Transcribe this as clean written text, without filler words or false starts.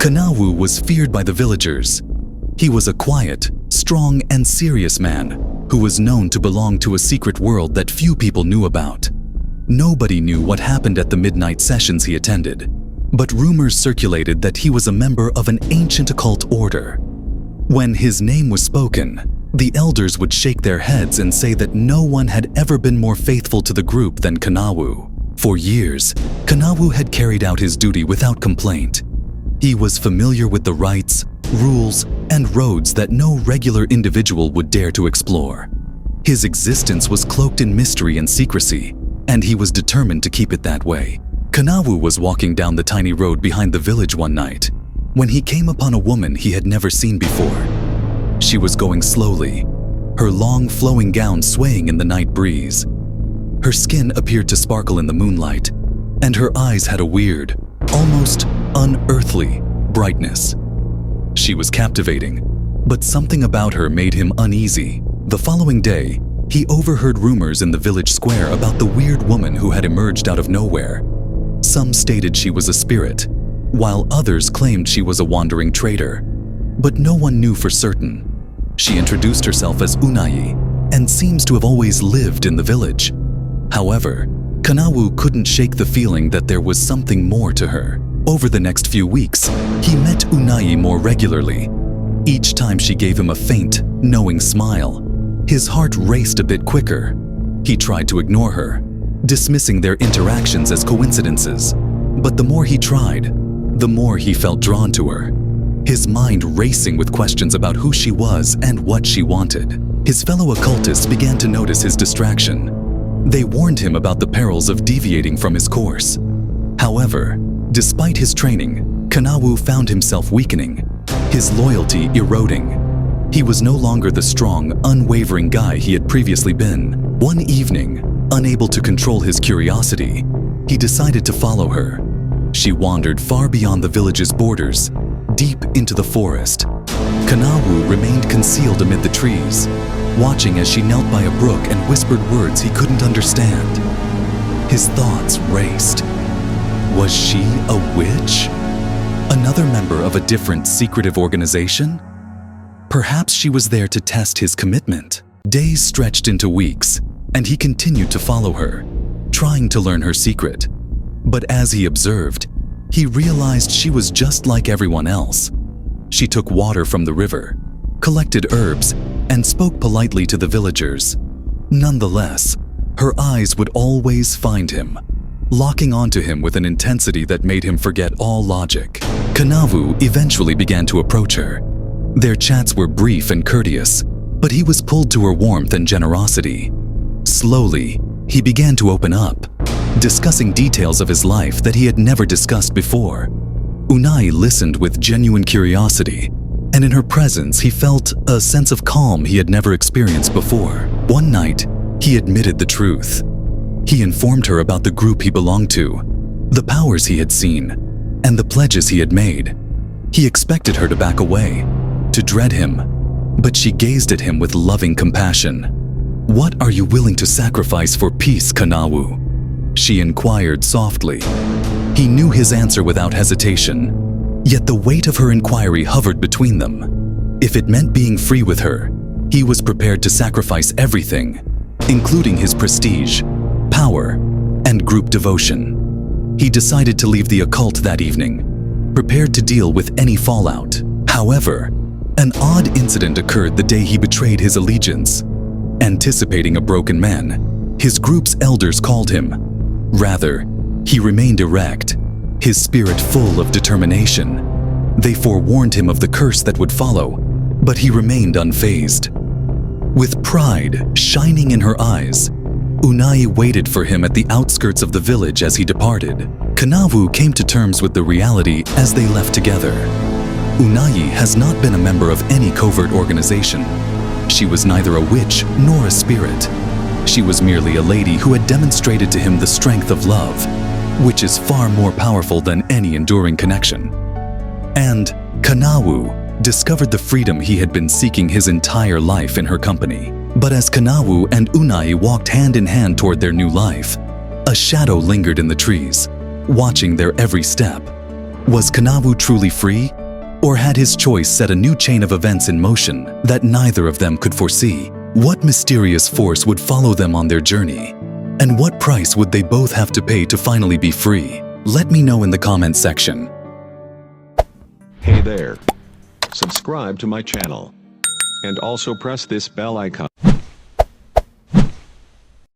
Kanawu was feared by the villagers. He was a quiet, strong, and serious man who was known to belong to a secret world that few people knew about. Nobody knew what happened at the midnight sessions he attended, but rumors circulated that he was a member of an ancient occult order. When his name was spoken, the elders would shake their heads and say that no one had ever been more faithful to the group than Kanawu. For years, Kanawu had carried out his duty without complaint. He was familiar with the rites, rules, and roads that no regular individual would dare to explore. His existence was cloaked in mystery and secrecy, and he was determined to keep it that way. Kanawu was walking down the tiny road behind the village one night when he came upon a woman he had never seen before. She was going slowly, her long flowing gown swaying in the night breeze. Her skin appeared to sparkle in the moonlight, and her eyes had a weird, almost unearthly brightness. She was captivating, but something about her made him uneasy. The following day, he overheard rumors in the village square about the weird woman who had emerged out of nowhere. Some stated she was a spirit, while others claimed she was a wandering trader. But no one knew for certain. She introduced herself as Unayi and seems to have always lived in the village. However, Kanawu couldn't shake the feeling that there was something more to her. Over the next few weeks, he met Unayi more regularly. Each time she gave him a faint, knowing smile, his heart raced a bit quicker. He tried to ignore her, dismissing their interactions as coincidences. But the more he tried, the more he felt drawn to her, his mind racing with questions about who she was and what she wanted. His fellow occultists began to notice his distraction. They warned him about the perils of deviating from his course. However, despite his training, Kanawu found himself weakening, his loyalty eroding. He was no longer the strong, unwavering guy he had previously been. One evening, unable to control his curiosity, he decided to follow her. She wandered far beyond the village's borders, deep into the forest. Kanawu remained concealed amid the trees, watching as she knelt by a brook and whispered words he couldn't understand. His thoughts raced. Was she a witch? Another member of a different secretive organization? Perhaps she was there to test his commitment. Days stretched into weeks, and he continued to follow her, trying to learn her secret. But as he observed, he realized she was just like everyone else. She took water from the river, collected herbs, and spoke politely to the villagers. Nonetheless, her eyes would always find him, locking onto him with an intensity that made him forget all logic. Kanawu eventually began to approach her. Their chats were brief and courteous, but he was pulled to her warmth and generosity. Slowly, he began to open up, discussing details of his life that he had never discussed before. Unayi listened with genuine curiosity, and in her presence he felt a sense of calm he had never experienced before. One night, he admitted the truth. He informed her about the group he belonged to, the powers he had seen, and the pledges he had made. He expected her to back away, to dread him, but she gazed at him with loving compassion. "What are you willing to sacrifice for peace, Kanawu?" she inquired softly. He knew his answer without hesitation, yet the weight of her inquiry hovered between them. If it meant being free with her, he was prepared to sacrifice everything, including his prestige, power, and group devotion. He decided to leave the occult that evening, prepared to deal with any fallout. However, an odd incident occurred the day he betrayed his allegiance. Anticipating a broken man, his group's elders called him. Rather, he remained erect, his spirit full of determination. They forewarned him of the curse that would follow, but he remained unfazed. With pride shining in her eyes, Unayi waited for him at the outskirts of the village as he departed. Kanawu came to terms with the reality as they left together. Unayi has not been a member of any covert organization. She was neither a witch nor a spirit. She was merely a lady who had demonstrated to him the strength of love, which is far more powerful than any enduring connection. And Kanawu discovered the freedom he had been seeking his entire life in her company. But as Kanawu and Unayi walked hand in hand toward their new life, a shadow lingered in the trees, watching their every step. Was Kanawu truly free? Or had his choice set a new chain of events in motion that neither of them could foresee? What mysterious force would follow them on their journey? And what price would they both have to pay to finally be free? Let me know in the comment section. Hey there. Subscribe to my channel. And also press this bell icon.